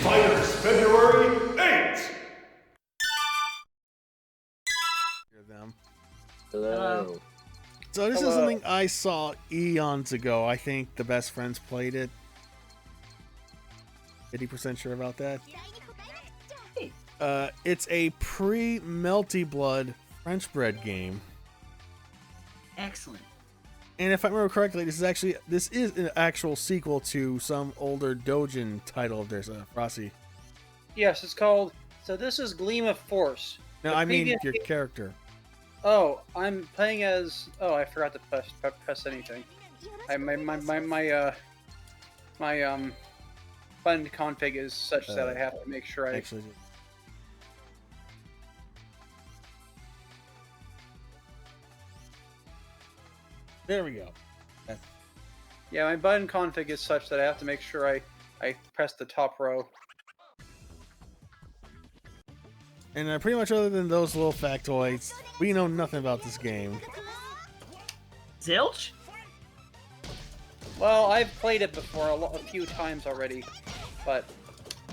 Fighters, February 8th! Them. Hello. So this is something I saw eons ago. I think the best friends played it. 50% sure about that. It's a pre-Melty Blood French bread game. Excellent. And if I remember correctly, this is an actual sequel to some older Dojin title of theirs, Frosty. Yes, it's called. So this is Gleam of Force. No, I mean your character. Oh, I'm playing as. Oh, I forgot to press anything. My button config is such that I have to make sure I. Actually, there we go. Yeah, my button config is such that I have to make sure I press the top row. And pretty much other than those little factoids, we know nothing about this game. Zilch? Well, I've played it before a few times already, but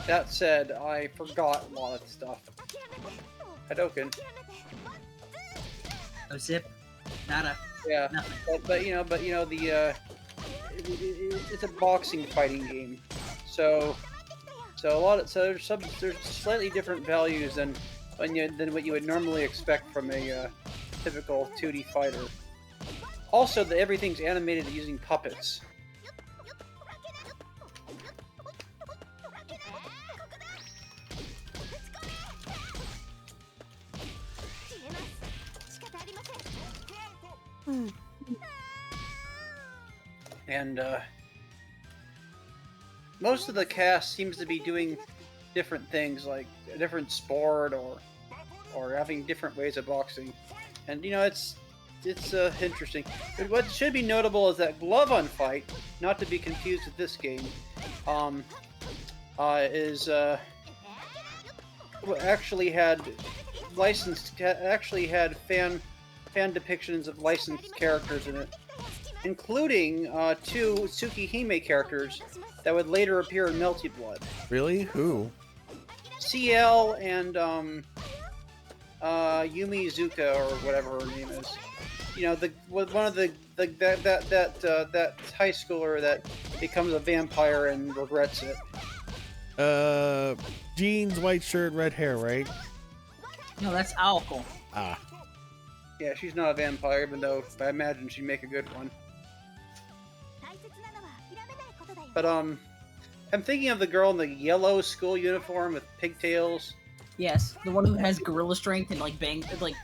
that said, I forgot a lot of stuff. Hadouken. No zip. Nada. Yeah, Nothing. but you know the it's a boxing fighting game, so there's slightly different values than what you would normally expect from a typical 2D fighter. Also, everything's animated using puppets. And most of the cast seems to be doing different things, like a different sport or having different ways of boxing. And you know, it's interesting. But what should be notable is that Glove on Fight, not to be confused with this game, actually had fan depictions of licensed characters in it, including two Tsukihime characters that would later appear in Melty Blood. Really? Who? CL and Yumi Izuka, or whatever her name is. You know, one of that high schooler that becomes a vampire and regrets it. Jeans, white shirt, red hair, right? No, that's Aoko. Ah. Yeah, she's not a vampire, even though I imagine she'd make a good one. But I'm thinking of the girl in the yellow school uniform with pigtails. Yes, the one who has gorilla strength and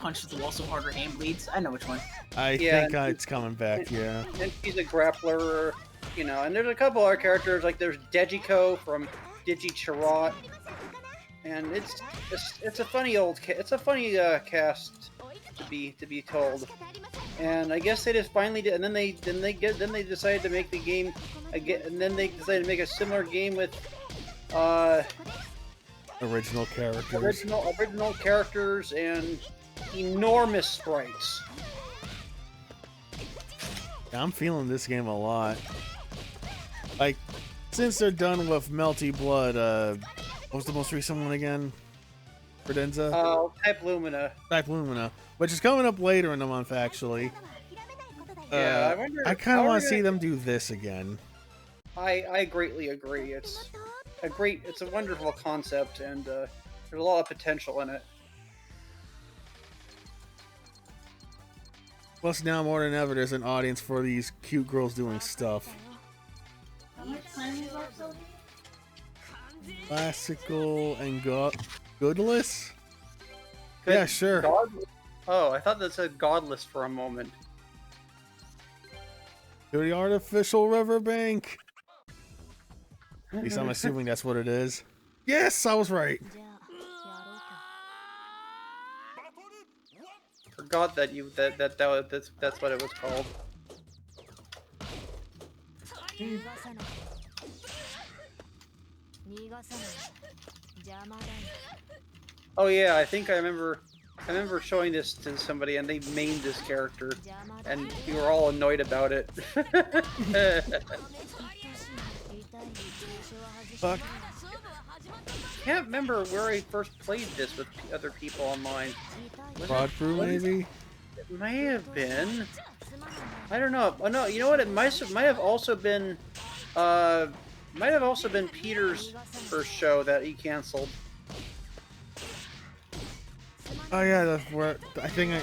punches the wall so hard her hand bleeds. I know which one. I think it's coming back. Yeah. And she's a grappler, you know. And there's a couple other characters, like there's Dejiko from Digichirot, and it's a funny cast to be told. And I guess they just finally did, and then they decided to make the game again, and then they decided to make a similar game with original characters and enormous sprites. I'm feeling this game a lot. Like, since they're done with Melty Blood, what was the most recent one again? Credenza? Type Lumina. Type Lumina, which is coming up later in the month, actually. Yeah, I kind of want to see them do this again. I greatly agree. It's a wonderful concept, and there's a lot of potential in it. Plus, now more than ever, there's an audience for these cute girls doing stuff. Classical and goodless? Yeah, sure. Oh, I thought that said godless for a moment. To the artificial riverbank. At least I'm assuming that's what it is. Yes, I was right. Forgot that that's what it was called. Oh yeah, I think I remember showing this to somebody and they named this character and you were all annoyed about it. Fuck. Can't remember where I first played this with other people online. Fraud Crew, maybe? It may have been. I don't know. Oh no, you know what? It might have also been Peter's first show that he canceled. Oh yeah, that's where I think I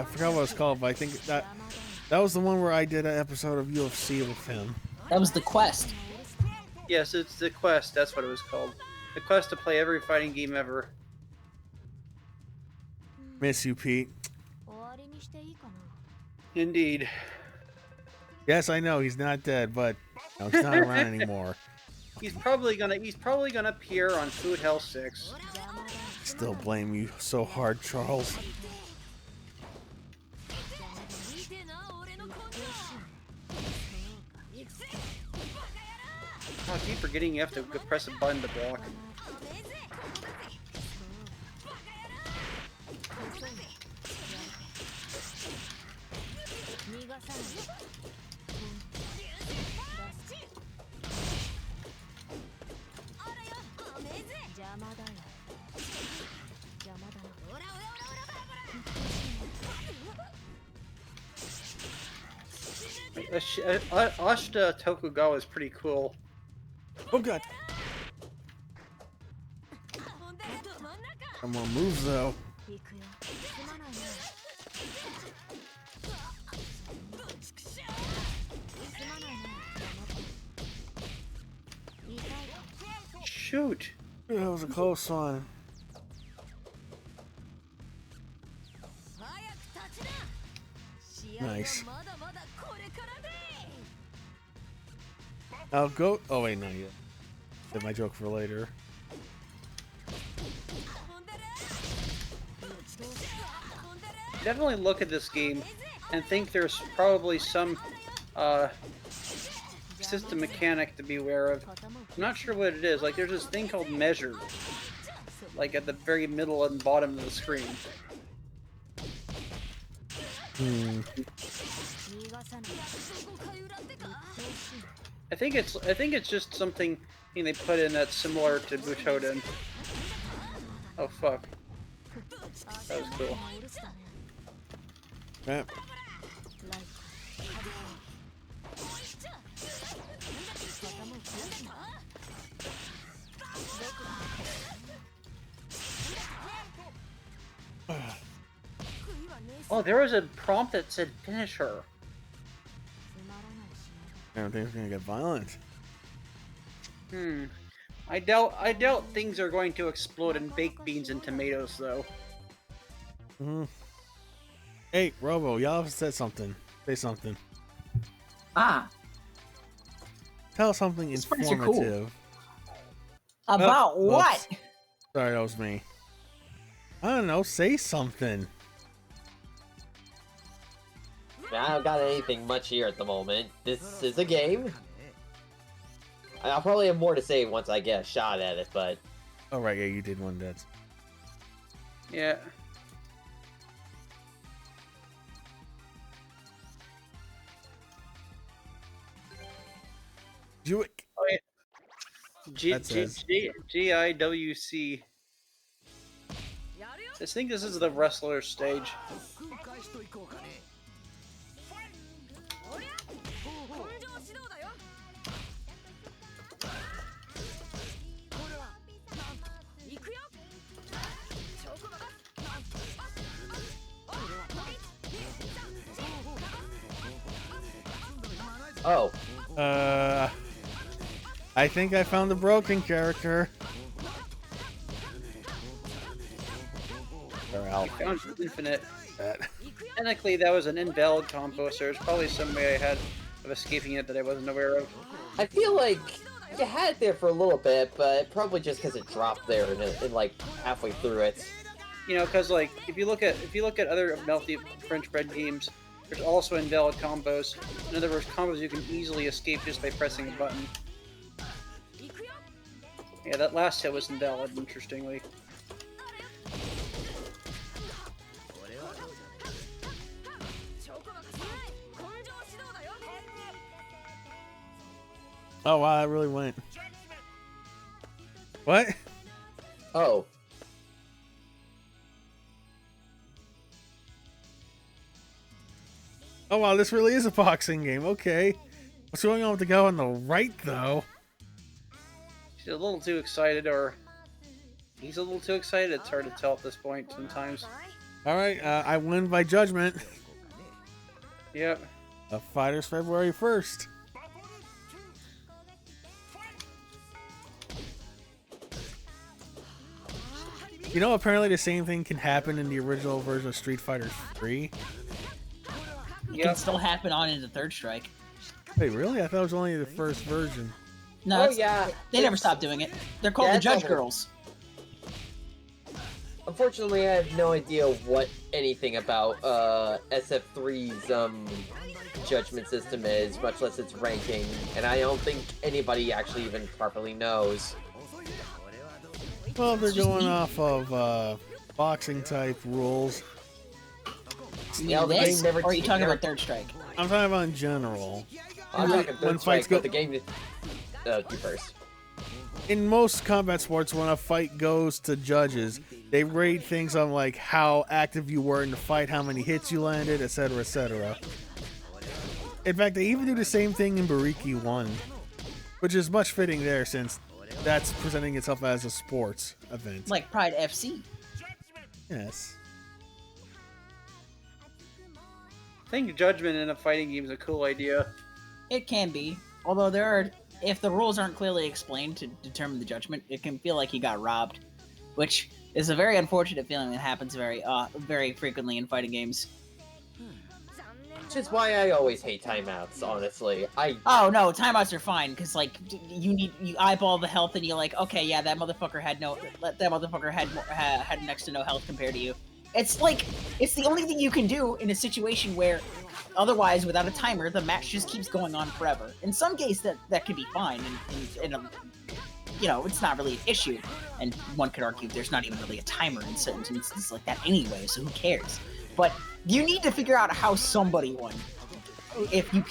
forgot what it's called, but I think that was the one where I did an episode of UFC with him. That was the quest. Yes, it's the quest. That's what it was called. The quest to play every fighting game ever. Miss you, Pete. Indeed. Yes, I know he's not dead, but no, he's not around anymore. He's probably gonna appear on Food Hell 6. Still blame you so hard, Charles. Oh, I keep forgetting you have to press a button to block. Ashita Tokugawa is pretty cool. Oh god. Some more moves though. Shoot. That was a close one. Nice. I'll go. Oh wait, not yet. Save my joke for later. Definitely look at this game and think there's probably some system mechanic to be aware of. I'm not sure what it is. Like there's this thing called measure, like at the very middle and bottom of the screen. I think it's just something they put in that's similar to Butoden. Oh fuck. That was cool. Yep. Oh, there was a prompt that said finish her. I don't think it's gonna get violent. I doubt things are going to explode in baked beans and tomatoes though. Hey, Robo, y'all said something. Say something. Ah. Tell something Sprites are cool. informative. About what? Oops. Sorry, that was me. I don't know. Say something. I don't got anything much here at the moment. This is a game. I'll probably have more to say once I get a shot at it, but... Oh, right, yeah, you did one, Dad. Yeah. Do it. Oh, yeah. GIWC. I think this is the wrestler stage. Oh. I think I found the broken character. I found Infinite. that. Technically, that was an invalid combo, so there's probably some way I had of escaping it that I wasn't aware of. I feel like you had it there for a little bit, but probably just because it dropped there and like halfway through it. You know, because like if you look at other Melty French bread games, there's also invalid combos. In other words, combos you can easily escape just by pressing a button. Yeah, that last hit was invalid, interestingly. Oh wow, that really went. What? Oh. Oh wow, this really is a boxing game. Okay. What's going on with the guy on the right, though? She's a little too excited, or he's a little too excited. It's hard to tell at this point sometimes. All right, I win by judgment. Yep. The fighter's February 1st. You know, apparently the same thing can happen in the original version of Street Fighter 3. It can still happen on into Third Strike. Wait, really? I thought it was only the first version. No, Oh yeah. they never stopped doing it. They're called Yeah, the it's Judge almost- Girls. Unfortunately, I have no idea what anything about SF3's judgment system is, much less its ranking, and I don't think anybody actually even properly knows. Well, they're It's just going neat. off of boxing type rules. You Yeah, mean the this, game never- or are you talking about Third Strike? I'm talking about in general. I'm When- talking when Third fights Strike, go- but the game you first. In most combat sports, when a fight goes to judges, they rate things on like how active you were in the fight, how many hits you landed, etc., etc. In fact, they even do the same thing in Bariki 1, which is much fitting there since that's presenting itself as a sports event. Like Pride FC. Yes. I think judgment in a fighting game is a cool idea. It can be, although there are, if the rules aren't clearly explained to determine the judgment, it can feel like you got robbed, which is a very unfortunate feeling that happens very frequently in fighting games. Which is why I always hate timeouts, honestly. Oh no, timeouts are fine because like you eyeball the health and you're like, okay, yeah, that motherfucker had next to no health compared to you. It's like it's the only thing you can do in a situation where otherwise, without a timer, the match just keeps going on forever. In some cases, that could be fine, and you know, it's not really an issue. And one could argue there's not even really a timer in certain instances like that anyway, so who cares? But you need to figure out how somebody won. If you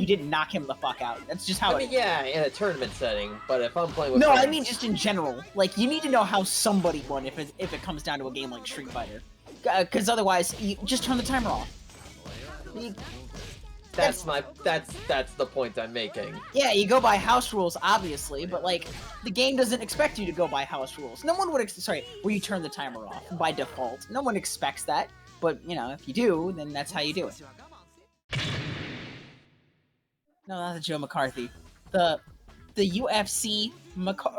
didn't knock him the fuck out, that's just how. I mean, yeah, in a tournament setting, but if I'm playing with No, friends, I mean just in general. Like you need to know how somebody won if it comes down to a game like Street Fighter, because otherwise you just turn the timer off. that's the point I'm making. Yeah, you go by house rules, obviously, but like the game doesn't expect you to go by house rules. No one would. Where you turn the timer off by default. No one expects that, but you know, if you do, then that's how you do it. No, not the Joe McCarthy. The UFC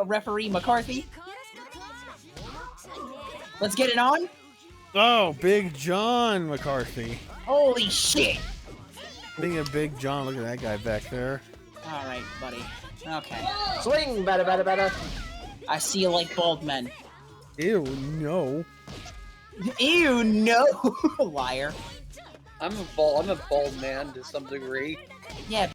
referee McCarthy. Let's get it on. Oh, Big John McCarthy. Holy shit! Being a Big John, look at that guy back there. All right, buddy. Okay. Swing, bada. I see you like bald men. Ew, no. Ew, no, liar. I'm a bald man to some degree. Yeah.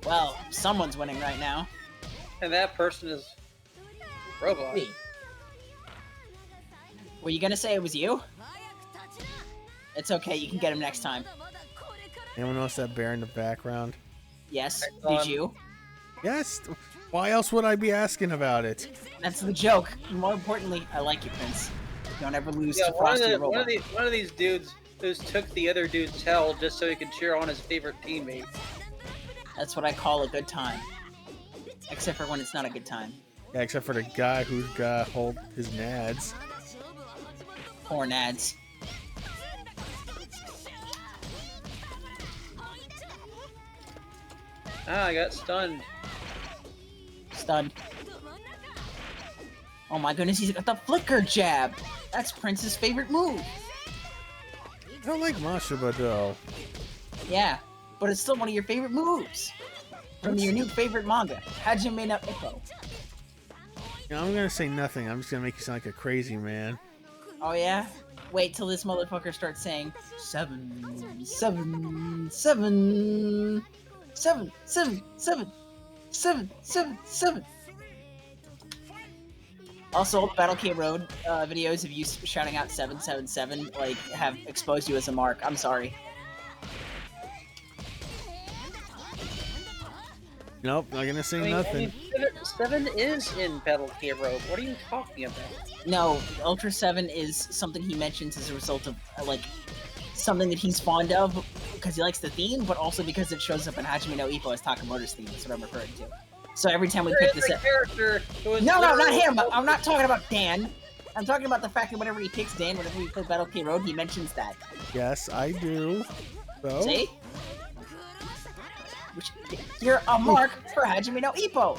Well, someone's winning right now. And that person is Robo. Me. Were you gonna say it was you? It's okay, you can get him next time. Anyone notice that bear in the background? Yes, Excellent. did you? Yes. Why else would I be asking about it? That's the joke. More importantly, I like you, Prince. Don't ever lose Yeah, to Frosty or Robo. one of these dudes who's took the other dude's tail just so he could cheer on his favorite teammate. That's what I call a good time. Except for when it's not a good time. Yeah, except for the guy who's got hold his nads. Poor nads. Ah, I got stunned. Stunned. Oh my goodness, he's got the flicker jab! That's Prince's favorite move! I don't like Mashuba though. Yeah, but it's still one of your favorite moves! From your new favorite manga, Hajime no Ippo. You know, I'm gonna say nothing. I'm just gonna make you sound like a crazy man. Oh yeah? Wait till this motherfucker starts saying 7, 7, 7, 7, 7, 7, 7, 7, 7. Also, Battle K Road videos of you shouting out 777 like have exposed you as a mark. I'm sorry. Nope, not gonna say nothing. Seven is in Battle K Road. What are you talking about? No, Ultra 7 is something he mentions as a result of like something that he's fond of because he likes the theme, but also because it shows up in Hajime no Ippo as Takamoto's theme. That's what I'm referring to. So every time we pick this up, character who is no, not him. I'm not talking about Dan. I'm talking about the fact that whenever he picks Dan, whenever we play Battle K Road, he mentions that. Yes, I do. So? See? Which, you're a mark for Hajime no Ippo.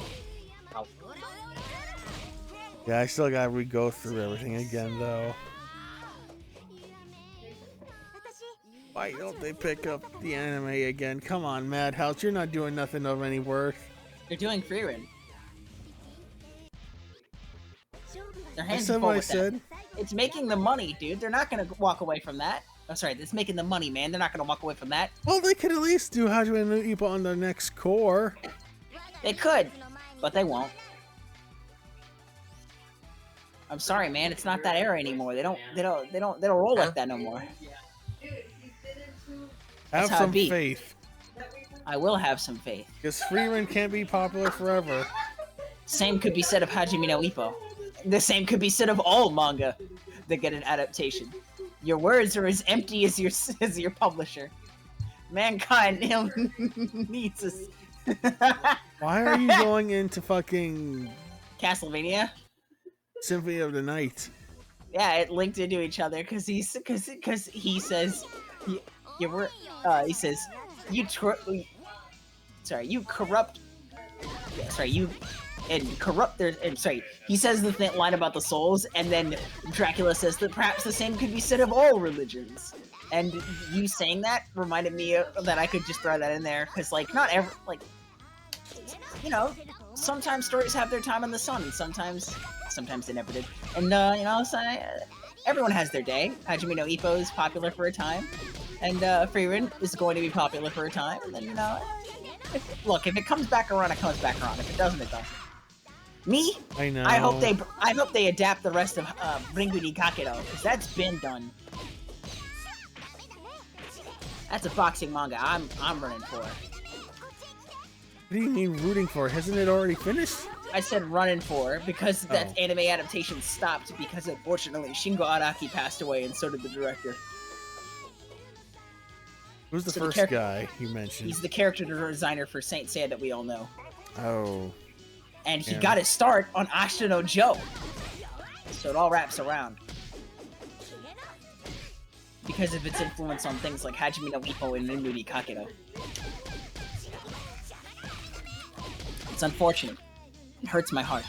Yeah, I still gotta re-go through everything again, though. Why don't they pick up the anime again? Come on, Madhouse, you're not doing nothing of any worth. They're doing Frieren. Their I hands said are full what I with said. that. It's making the money, dude. They're not gonna walk away from that. I'm sorry, it's making the money, man. They're not gonna walk away from that. Well, they could at least do Hajime no Ippo on their next core. They could, but they won't. I'm sorry, man. It's not that era anymore. They don't roll like that no more. Have how it some be. faith. I will have some faith. Because Freeman can't be popular forever. Same could be said of Hajime no Ippo. The same could be said of all manga that get an adaptation. Your words are as empty as your publisher. Mankind needs us. Why are you going into fucking Castlevania? Symphony of the Night? Yeah, it linked into each other because he says he says you corrupt. Yeah, sorry, you and corrupt their. And sorry, he says the line about the souls, and then Dracula says that perhaps the same could be said of all religions. And you saying that reminded me that I could just throw that in there because, like, not ever, like, you know, sometimes stories have their time in the sun, and sometimes they never did. And you know, so everyone has their day. Hajime no Ippo is popular for a time, and Frieren is going to be popular for a time. And then, you know, if it comes back around, it comes back around. If it doesn't, it doesn't. Me? I know. I hope they adapt the rest of Ringu ni Kakero, because that's been done. That's a boxing manga. I'm running for. What do you mean rooting for? Hasn't it already finished? I said running for because that anime adaptation stopped because unfortunately Shingo Araki passed away and so did the director. Who's the So first guy you mentioned? He's the character designer for Saint Seiya that we all know. Oh. And he Yeah. got his start on Ashita no Joe. So it all wraps around. Because of its influence on things like Hajime no Ippo and Ringu ni Kakero. It's unfortunate. It hurts my heart.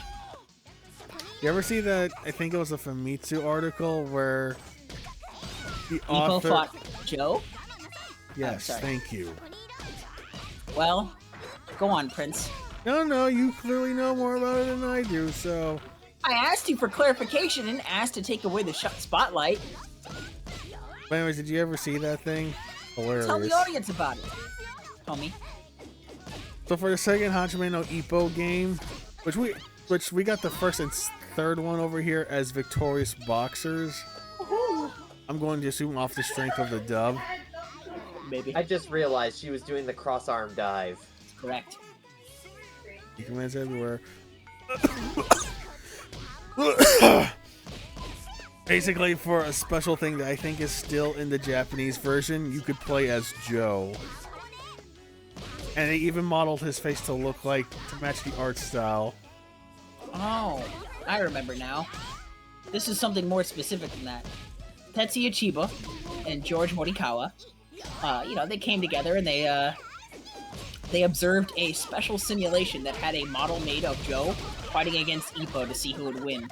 You ever see that? I think it was a Famitsu article where the Ippo author. fought Joe? Yes, sorry. thank you. Well, go on, Prince. No, you clearly know more about it than I do, so. I asked you for clarification and asked to take away the spotlight. But anyways, did you ever see that thing? Hilarious. Tell the audience about it, homie. So for the second Hajime no Ippo game, which we got the first and third one over here as victorious boxers. I'm going to assume off the strength of the dub. Maybe. I just realized she was doing the cross arm dive. Correct. You commands everywhere. Basically, for a special thing that I think is still in the Japanese version, you could play as Joe. And they even modeled his face to look like, to match the art style. Oh, I remember now. This is something more specific than that. Tetsuya Chiba and George Morikawa, they came together and they observed a special simulation that had a model made of Joe fighting against Ippo to see who would win.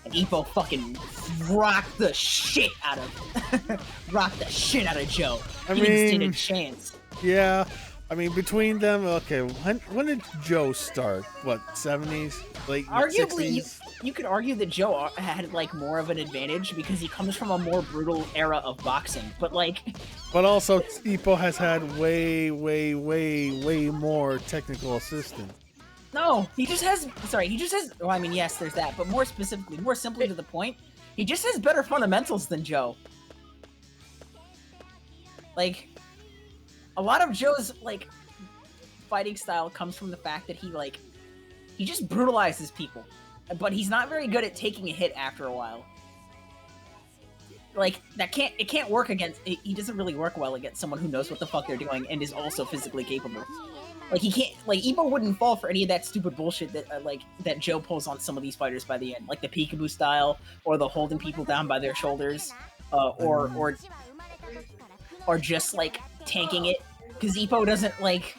And Ippo fucking rocked the shit out of Joe. He didn't stand a chance. Yeah. I mean, between them, okay, when did Joe start? What, 70s? Late Arguably, 60s? you could argue that Joe had, like, more of an advantage because he comes from a more brutal era of boxing. But, like... But also, Ippo has had way more technical assistance. No, he just has... Well, I mean, yes, there's that. But more specifically, more simply to the point, he just has better fundamentals than Joe. Like... A lot of Joe's, like, fighting style comes from the fact that he just brutalizes people. But he's not very good at taking a hit after a while. Like, it can't work against, he doesn't really work well against someone who knows what the fuck they're doing and is also physically capable. Like, he can't, like, Ippo wouldn't fall for any of that stupid bullshit that, that Joe pulls on some of these fighters by the end. Like the peekaboo style, or the holding people down by their shoulders, or just, like, tanking it. Because Ippo doesn't, like...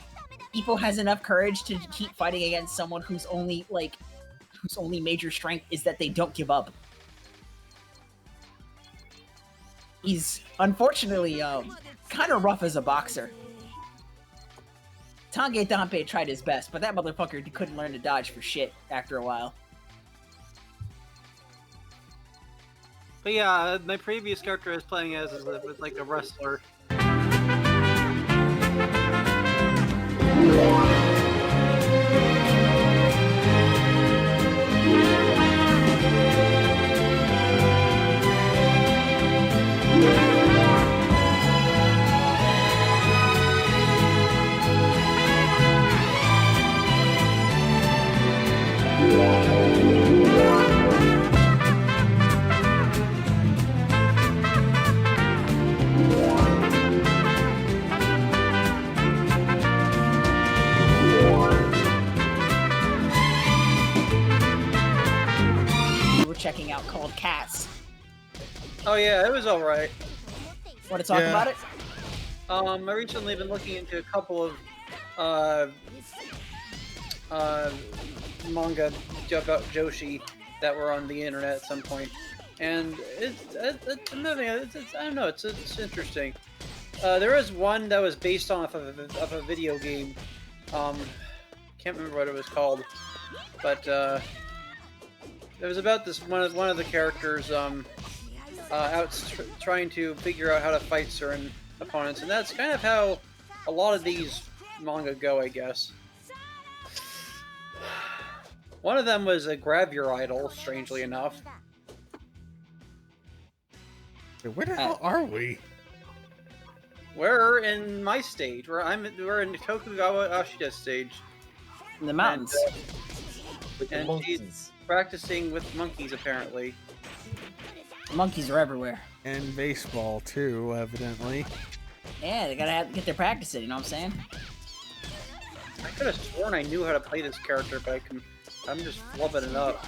Ippo has enough courage to keep fighting against someone whose only major strength is that they don't give up. He's, unfortunately, kind of rough as a boxer. Tange Dampe tried his best, but that motherfucker couldn't learn to dodge for shit after a while. But yeah, my previous character I was playing as is like a wrestler. Checking out called Cats. Oh yeah, it was alright. Want to talk about it? I recently been looking into a couple of manga about Joshi that were on the internet at some point, and it's I don't know, it's interesting. There was one that was based off of a video game. Can't remember what it was called, but it was about this one of the characters out trying to figure out how to fight certain opponents, and that's kind of how a lot of these manga go, I guess. One of them was a Grab Your Idol, strangely enough. Where the hell are we? We're in my stage. We're in Tokugawa Ashita stage. In the mountains. With the And monkeys. Practicing with monkeys, apparently. Monkeys are everywhere. And baseball, too, evidently. Yeah, they gotta get their practice in, you know what I'm saying? I could have sworn I knew how to play this character, but I'm just flubbing it up.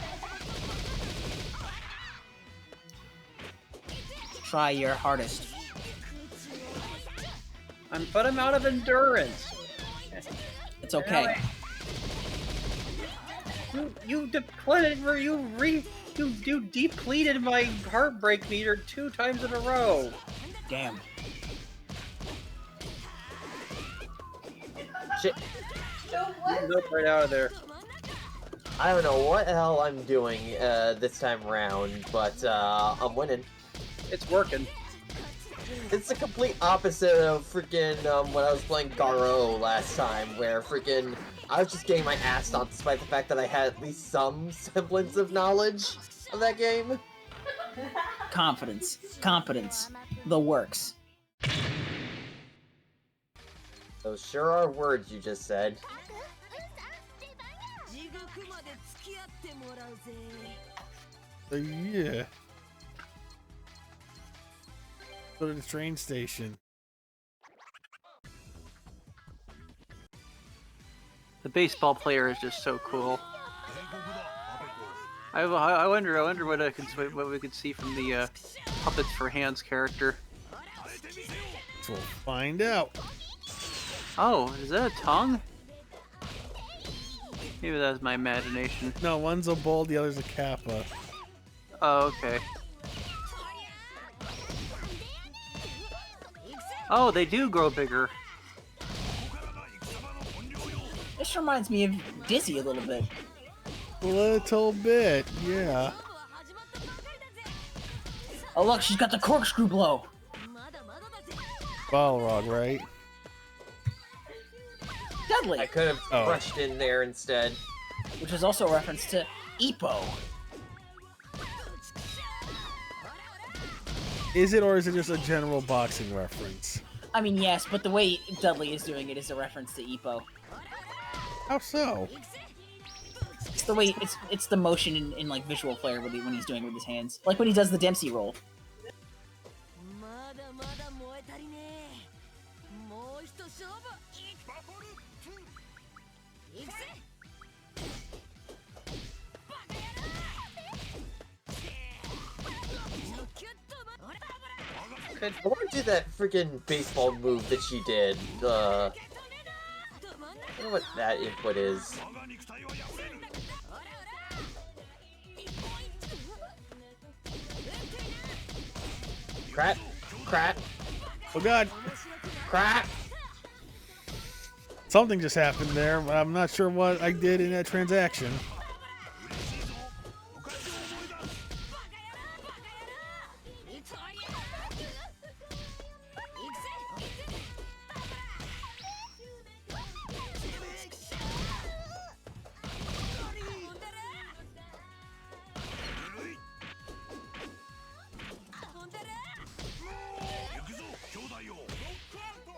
Try your hardest. But I'm out of endurance. It's okay. You depleted, or you depleted my heartbreak meter 2 times in a row. Damn. Shit. Nope, right out of there. I don't know what the hell I'm doing this time around, but I'm winning. It's working. It's the complete opposite of freaking when I was playing Garo last time, where freaking I was just getting my ass stomped despite the fact that I had at least some semblance of knowledge of that game. Confidence. Competence. The works. Those sure are words you just said. Yeah. Go to the train station. The baseball player is just so cool. I wonder what we could see from the puppets for hands character. So we'll find out. Oh, is that a tongue? Maybe that's my imagination. No, one's a bull, the other's a kappa. Oh, okay. Oh, they do grow bigger. This reminds me of Dizzy a little bit. A little bit, yeah. Oh look, she's got the corkscrew blow. Balrog, right? Deadly. I could have crushed in there instead. Which is also a reference to Ippo. Is it, or is it just a general boxing reference? I mean, yes, but the way Dudley is doing it is a reference to Ippo. How so? It's the way it's the motion in like visual flair when he's doing it with his hands, like when he does the Dempsey roll. I want to do that freaking baseball move that she did. I don't know what that input is. Crap. Crap. Oh god! Crap. Something just happened there, but I'm not sure what I did in that transaction.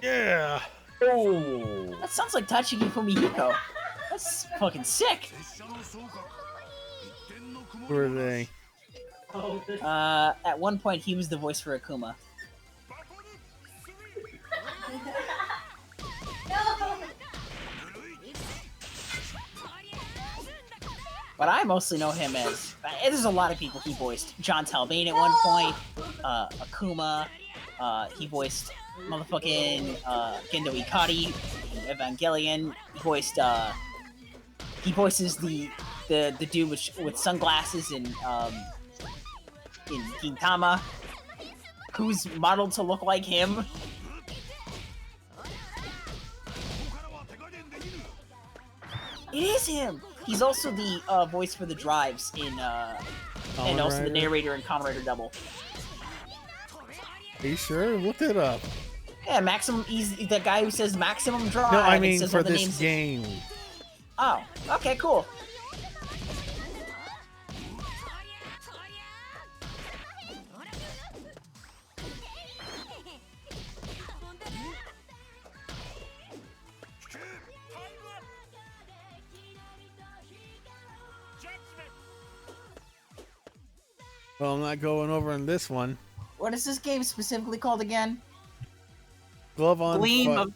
Yeah! Oh. That sounds like Tachiki Fumihiko. That's fucking sick. Who are they? At one point he was the voice for Akuma. But I mostly know him as... There's a lot of people he voiced. John Talbane at one point, Akuma, he voiced motherfucking Gendo Ikari in Evangelion. He voices the dude with sunglasses in Gintama, who's modeled to look like him. It is him. He's also the voice for the drives in and also the narrator in Kamen Rider Double. Are you sure? Look it up. Yeah, Maximum. He's the guy who says Maximum Drive. No, I and mean says for all the this names. game. Oh, okay, cool. Well, I'm not going over in this one. What is this game specifically called again? Glove on Gleam Foot. of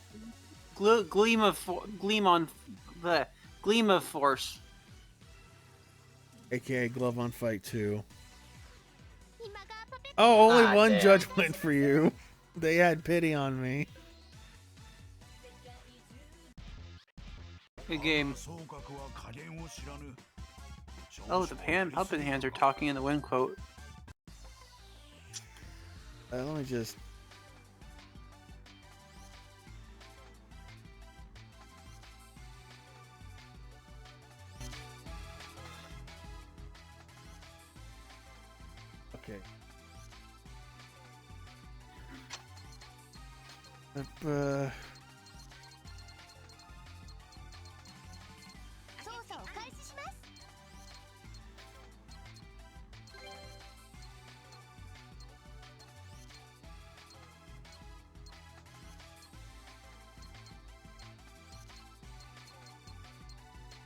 Gleam of Force. AKA Glove on Fight 2. Oh, only one damn. judgment for you. They had pity on me. Good game. Oh, the puppet hands are talking in the wind quote. Let me just... Okay.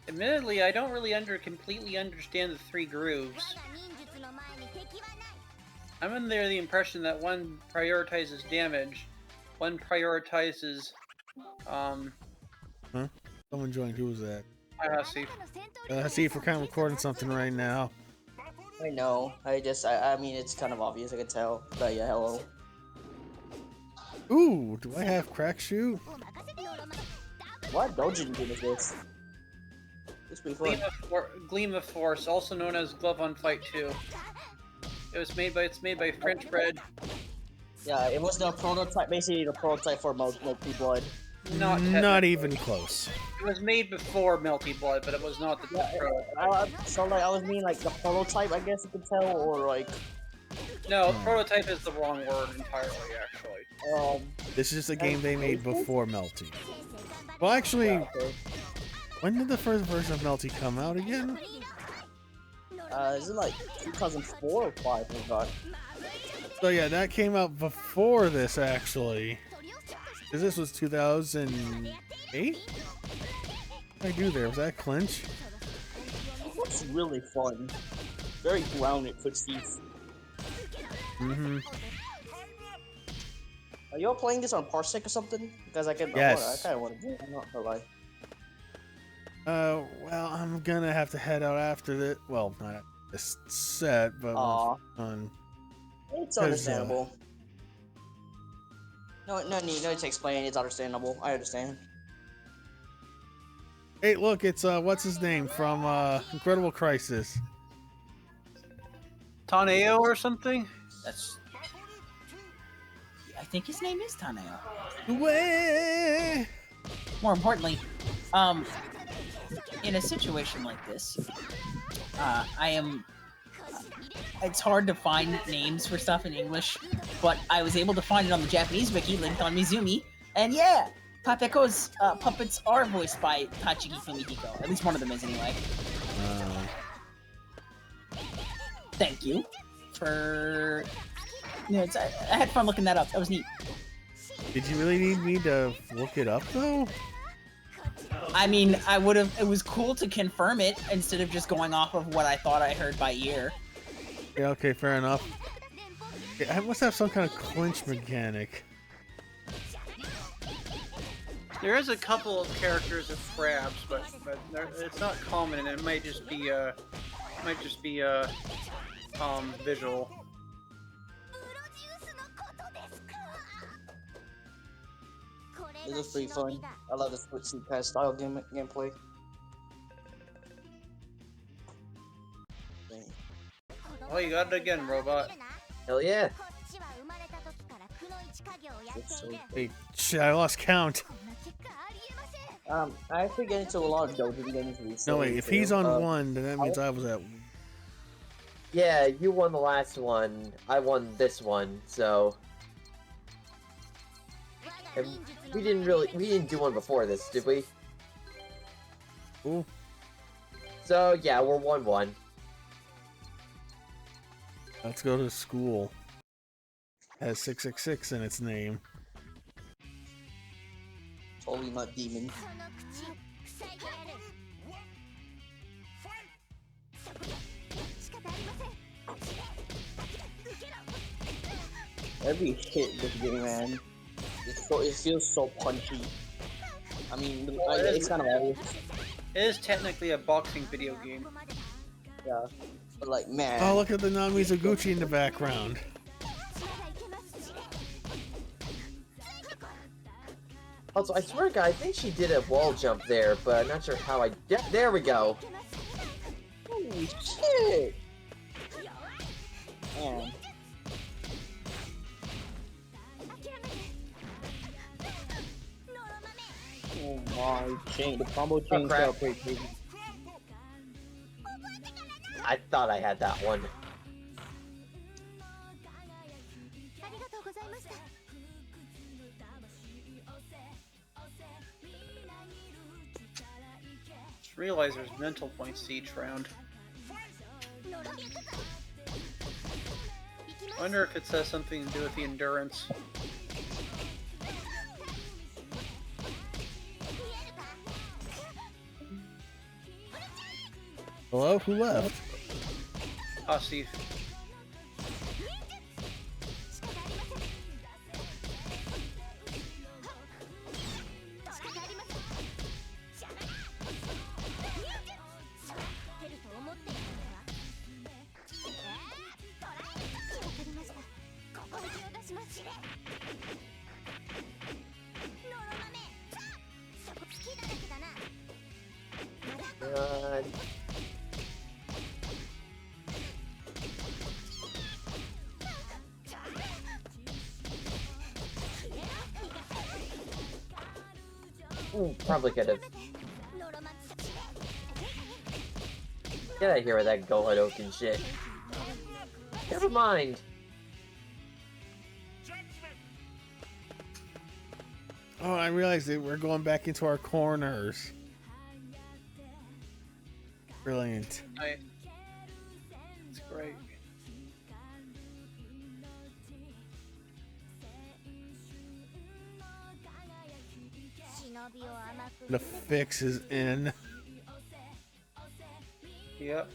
Admittedly, I don't really completely understand the three grooves. I'm under the impression that one prioritizes damage, one prioritizes Someone joined. Who was that? See. See if we're kind of recording something right now. I know. I mean, it's kind of obvious. I can tell. But yeah, hello. Ooh, do I have crack shoe? What doujin game is this? It's pretty fun. Gleam of Force, also known as Glove on Fight 2. It's made by French Bread. Yeah, it was the prototype, basically the prototype for Melty Blood. Not even close. It was made before Melty Blood, but it was not the prototype. So like, I was meaning like the prototype, I guess you could tell, or like. No, prototype is the wrong word entirely, actually. This is just a game they made before Melty. Well, actually, Yeah, okay. when did the first version of Melty come out again? Is it like 2004 or 5? I forgot. So yeah, that came out before this actually. Because this was 2008? What did I do there? Was that clinch? It looks really fun. Very grounded footsteps. Mm-hmm. Are y'all playing this on Parsec or something? Because I can. Yes. I kind of want to do it. I'm not gonna lie. Well, I'm gonna have to head out after this. Well, not after this set, but Aw. on. It's understandable. No need to explain. It's understandable. I understand. Hey, look, it's what's his name from Incredible Crisis? Taneo or something? That's. I think his name is Taneo. Way. More importantly, in a situation like this, it's hard to find names for stuff in English, but I was able to find it on the Japanese wiki linked on Mizumi, and yeah, Papeko's puppets are voiced by Tachiki Fumihiko. At least one of them is, anyway. Thank you for. I had fun looking that up. That was neat. Did you really need me to look it up though? I mean, I would have. It was cool to confirm it instead of just going off of what I thought I heard by ear. Yeah, okay, fair enough. Yeah, I must have some kind of clinch mechanic. There is a couple of characters of crabs, but it's not common, and it might just be visual. It looks pretty fun. I love the footsteep pass style gameplay. Oh, you got it again, robot. Hell yeah. Hey, shit, I lost count. I actually get into a lot of doujin games recently. No, wait, if he's on one, then that means I was at. Yeah, you won the last one. I won this one, so. And we didn't do one before this, did we? Ooh. So yeah, we're 1-1. Let's go to school. Has 666 in its name. Totally not demon. Every hit this game, man. It feels so punchy. I mean, it's kind of obvious. It is technically a boxing video game. Yeah. But like, man. Oh, look at the Namizuguchi in the background. Also, I swear to God, I think she did a wall jump there, but I'm not sure how I. Yeah, there we go. Holy shit! Man. Oh my chain, the combo chain crap. pretty crazy. I thought I had that one. Just realize there's mental points to each round. I wonder if it has something to do with the endurance. Hello? Who left? Steve. on. Ooh, probably could have. Get out of here with that Go Hadouken shit. Never mind. Oh, I realized that we're going back into our corners. Brilliant. It's great. The fix is in. Yep.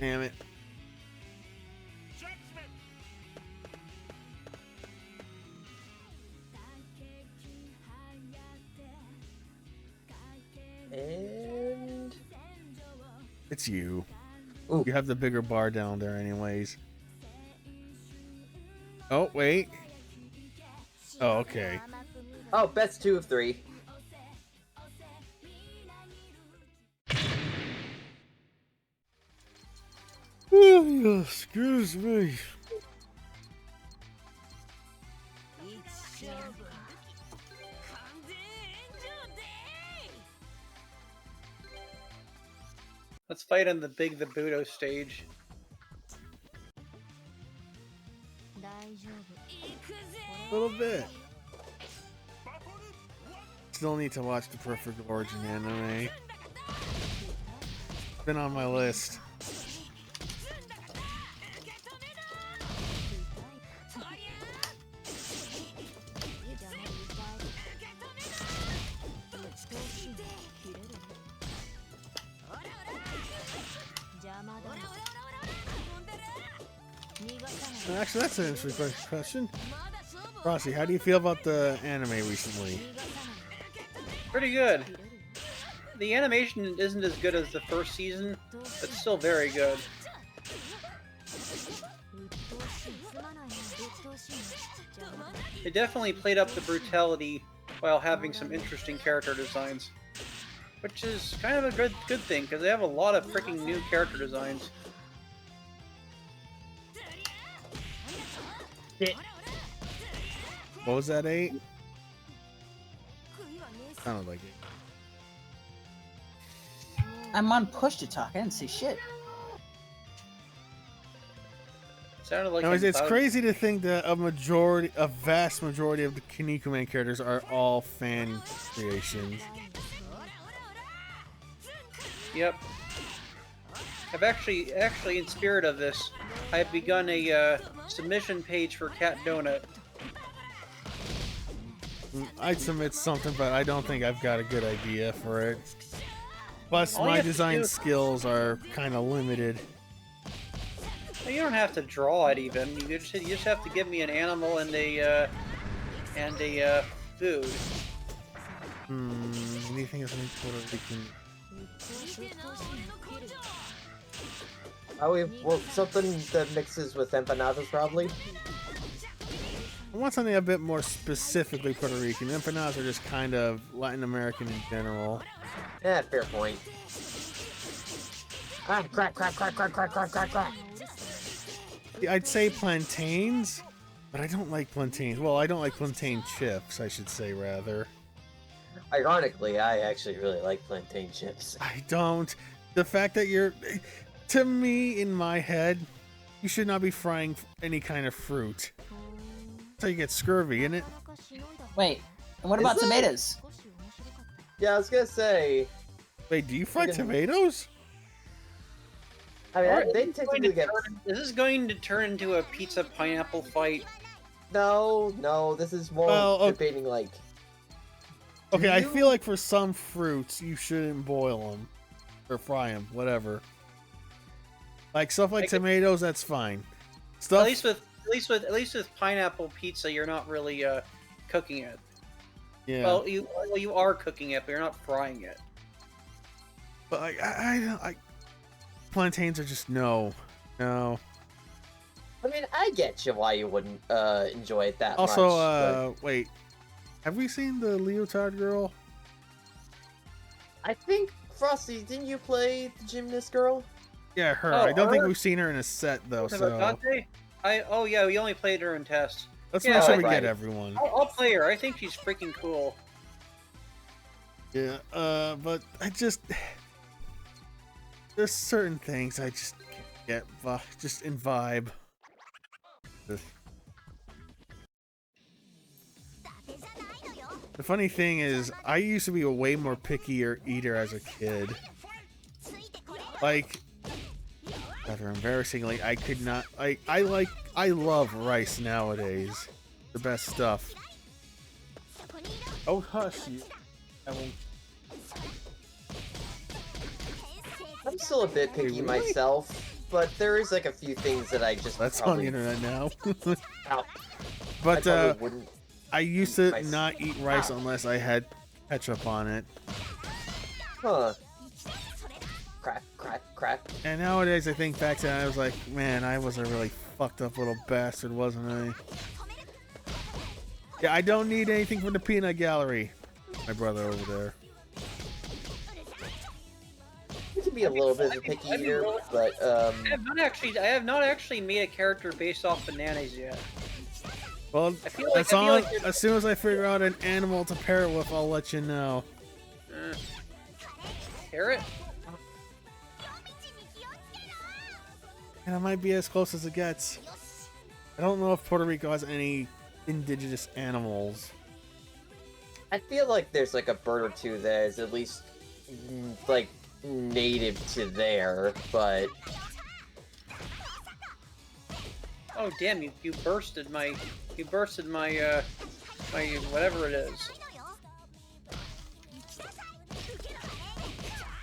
Damn it. And It's you. Ooh. You have the bigger bar down there anyways. Oh, wait. Oh, okay. oh, best 2 of 3. Excuse me. Let's fight on the Big the Budo stage. A little bit. Still need to watch the Perfect Origin anime. Been on my list. Actually, that's an interesting question. Frosty, how do you feel about the anime recently? Pretty good. The animation isn't as good as the first season, but still very good. They definitely played up the brutality while having some interesting character designs. Which is kind of a good thing, because they have a lot of freaking new character designs. What was that, 8? Sounded like it. I'm on push to talk. I didn't say shit. Sounded like Anyways, I'm it's about- crazy to think that a vast majority of the Kinnikuman characters are all fan creations. Yep. I've actually, in spirit of this, I've begun a submission page for Cat Donut. I'd submit something, but I don't think I've got a good idea for it. Plus, All you my have to design do- skills are kind of limited. You don't have to draw it even. You just have to give me an animal and a food. Anything else Puerto Rican? Well, something that mixes with empanadas, probably. I want something a bit more specifically Puerto Rican. Empanadas are just kind of Latin American in general. Yeah, fair point. Ah, crack, crack, crack, crack, crack, crack, crack, crack. I'd say plantains, But I don't like plantains. Well, I don't like plantain chips, I should say, rather. Ironically, I actually really like plantain chips. I don't. The fact that you're... To me, in my head, you should not be frying any kind of fruit. That's how you get scurvy, isn't it? Wait, and what Is about it? tomatoes? Yeah, I was gonna say. Wait, do you fry Freaking- tomatoes? I mean, Alright, they is this typically going to get. Is this going to turn into a pizza pineapple fight? No, this is more Well, okay. debating like. Okay, I you- feel like for some fruits, you shouldn't boil them. Or fry them, whatever. Like stuff like Like- tomatoes, that's fine. At Stuff... least with pineapple pizza, you're not really cooking it. Yeah. Well, you are cooking it, but you're not frying it. But I plantains are just no. No. I mean, I get you why you wouldn't enjoy it that Also, much. wait. Have we seen the leotard girl? I think Frosty, didn't you play the gymnast girl? Yeah, her. Oh, I don't think her? we've seen her in a set though, What about so Dante? Oh yeah, we only played her in test. let's Yeah, make sure we right. get everyone. I'll play her. I think she's freaking cool. Yeah, but I just there's certain things I just can't get just in vibe. The funny thing is, I used to be a way more pickier eater as a kid. Like, rather embarrassingly, I could not. I love rice nowadays. The best stuff. Oh hush you! I won't. I'm still a bit picky myself, but there is like a few things that I just That's probably, on the internet now. Ow. But I probably wouldn't. I used to Rice. not eat rice unless I had ketchup on it. Huh. Crap. And nowadays I think back to it and I was like, man, I was a really fucked up little bastard, wasn't I? Yeah, I don't need anything from the peanut gallery. My brother over there. You can be a little bit of a picky eater, but I have not actually made a character based off bananas yet. Well, I feel like- that's I feel on. like As soon as I figure out an animal to pair it with, I'll let you know. Carrot? And it might be as close as it gets. I don't know if Puerto Rico has any indigenous animals. I feel like there's like a bird or two that is at least like native to there, but Oh damn! You bursted my my whatever it is.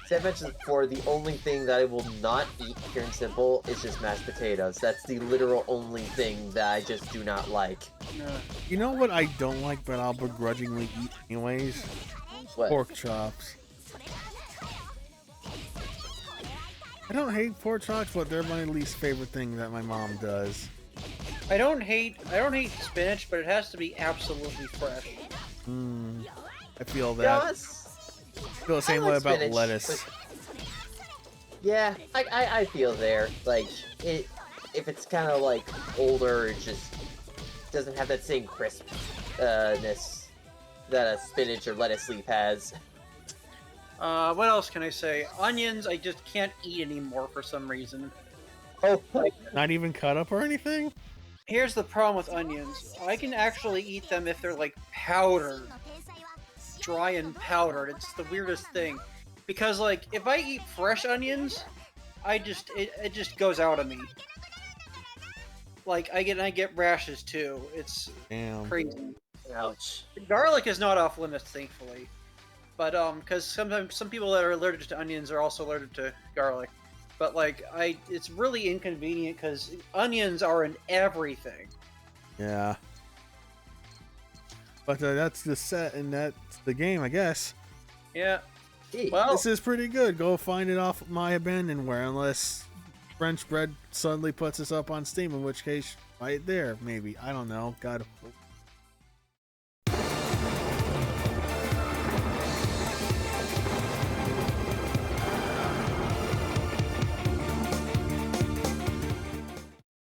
as I mentioned before, the only thing that I will not eat here in Simple is just mashed potatoes. That's the literal only thing that I just do not like. You know what I don't like, but I'll begrudgingly eat anyways? What? Pork chops. I don't hate pork chops, but they're my least favorite thing that my mom does. I don't hate spinach, but it has to be absolutely fresh. I feel To be that. honest, I feel the same like way about spinach, lettuce. but- yeah, I feel there. Like, if it's kind of like older, it just doesn't have that same crispness that a spinach or lettuce leaf has. What else can I say? Onions, I just can't eat anymore for some reason. Oh, Not even cut up or anything? Here's the problem with onions. I can actually eat them if they're like powdered. Dry and powdered. It's the weirdest thing. Because like, if I eat fresh onions, it just goes out of me. Like, I get rashes too. It's Damn. crazy. ouch. Garlic is not off limits, thankfully. But, because sometimes some people that are allergic to onions are also allergic to garlic. But, like, it's really inconvenient because onions are in everything. Yeah. But that's the set and that's the game, I guess. Yeah. Gee, Well, This is pretty good. Go find it off my abandonware, unless French Bread suddenly puts us up on Steam, in which case, right there, maybe. I don't know. God